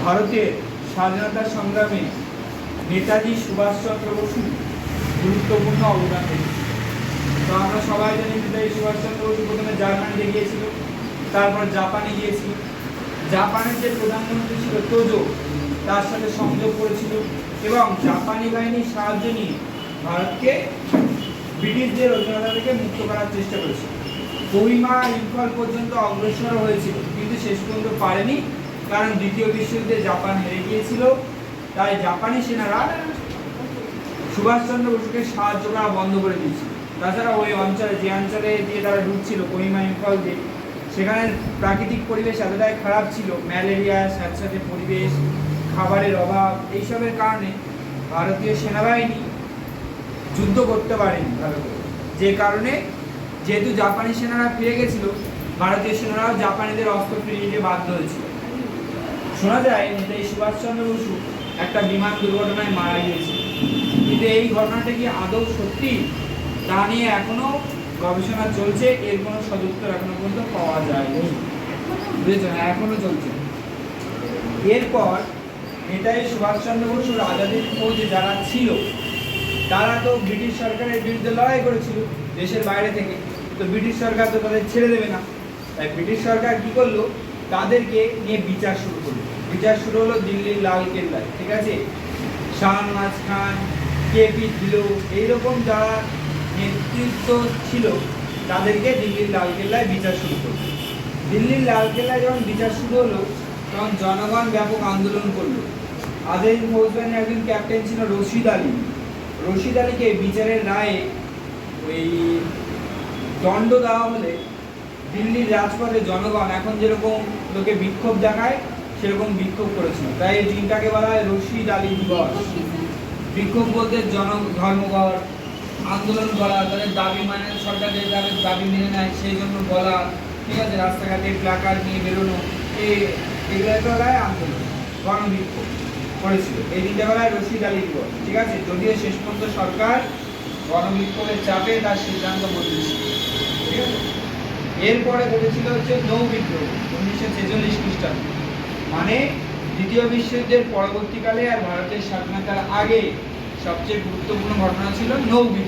ভারতের স্বাধীনতা সংগ্রামে নেতাজি সুভাষচন্দ্র বসু গুরুত্বপূর্ণ অবদান রেখেছেন। তো আমরা সবাই জানি নেতাজি সুভাষচন্দ্র বসু প্রথমে জার্মানিতে গিয়েছিল, তারপর জাপানে গিয়েছিল। জাপানের যে প্রধানমন্ত্রী ছিল তোজো, তার সাথে সংযোগ করেছিল এবং জাপানি বাহিনীর সাহায্য নিয়ে ভারতকে ব্রিটিশদের অধীনতা থেকে মুক্ত করার চেষ্টা করেছিল। কোহিমা ইম্ফল পর্যন্ত অগ্রসর হয়েছিল, কিন্তু শেষ পর্যন্ত পারেনি, কারণ দ্বিতীয় বিশ্বযুদ্ধে জাপান হেরে গিয়েছিল। তাই জাপানি সেনারা সুভাষচন্দ্র বসুকে সাহায্য করা বন্ধ করে দিয়েছিল। তাছাড়া ওই অঞ্চলে, যে অঞ্চলে দিয়ে তারা ঢুকছিল কোহিমা ইম্ফল দিয়ে, সেখানে প্রাকৃতিক পরিবেশ এতটাই খারাপ ছিল, ম্যালেরিয়া, সাথে সাথে পরিবেশ, খাবারের অভাব, এইসবের কারণে ভারতীয় সেনাবাহিনী যুদ্ধ করতে পারেনি ভারতে। যে কারণে যেহেতু জাপানি সেনারা ফিরে গেছিল, ভারতীয় সেনারাও জাপানিদের অস্ত্র ফিরিয়ে দিতে বাধ্য হয়েছিল। শোনা যায় নেতাজি সুভাষচন্দ্র বসু একটা বিমান দুর্ঘটনায় মারা গিয়েছিল, কিন্তু এই ঘটনাটা কি আদৌ সত্যি তা নিয়ে এখনো গবেষণা চলছে। এর কোনো সদুত্তর এখনো পর্যন্ত পাওয়া যায়নি, বুঝেছো? এখনো চলছে। এরপর নেতাজি সুভাষচন্দ্র বসুর আজাদির ফৌজে যারা ছিল, তারা তো ব্রিটিশ সরকারের বিরুদ্ধে লড়াই করেছিল দেশের বাইরে থেকে। তো ব্রিটিশ সরকার তো তাদের ছেড়ে দেবে না, তাই ব্রিটিশ সরকার কি করলো, তাদেরকে নিয়ে বিচার শুরু করলো। বিচার শুরু হলো দিল্লির লাল কেল্লায়, ঠিক আছে? শাহনওয়াজ খান, কেপি ধিলো, এইরকম যারা নেতৃত্ব ছিল, তাদেরকে দিল্লির লাল কেল্লায় বিচার শুরু করলো। দিল্লির লাল কেল্লায় যখন বিচার শুরু হলো, তখন জনগণ ব্যাপক আন্দোলন করলো। আজাদ ফৌজবাহিনীর একজন ক্যাপ্টেন ছিল রশিদ আলী। রশিদ আলীকে বিচারের রায়ে ওই দণ্ড দেওয়া হলে দিল্লির রাজপথে জনগণ এখন যেরকম লোকে বিক্ষোভ দেখায়, সেরকম বিক্ষোভ করেছিল। তাই এই দিনটাকে বলা হয় রশিদ আলী দিবস। বিক্ষোভ বলতে ধর্মঘট, আন্দোলন করা, তাদের দাবি মানে সরকার যে তাদের দাবি মেনে নেয় সেই জন্য বলা, ঠিক আছে? রাস্তাঘাটে প্লাকার্ড নিয়ে বেরোনো, এগুলো বলা হয় আন্দোলন, গণবিক্ষোভ করেছিল। এই দিনটা বলা হয় রশিদ আলী দিবস, ঠিক আছে? যদিও শেষ পর্যন্ত সরকার গণবিক্ষোভের চাপে তার সিদ্ধান্ত বদলেছিল, ঠিক আছে? এরপরে ঘটেছিল হচ্ছে নৌ বিদ্রোহ 1946 খ্রিস্টাব্দে, মানে দ্বিতীয় বিশ্বযুদ্ধের পরবর্তীকালে আর ভারতের স্বাধীনতার আগে সবচেয়ে গুরুত্বপূর্ণ ঘটনা ছিল নৌ বিদ্রোহ।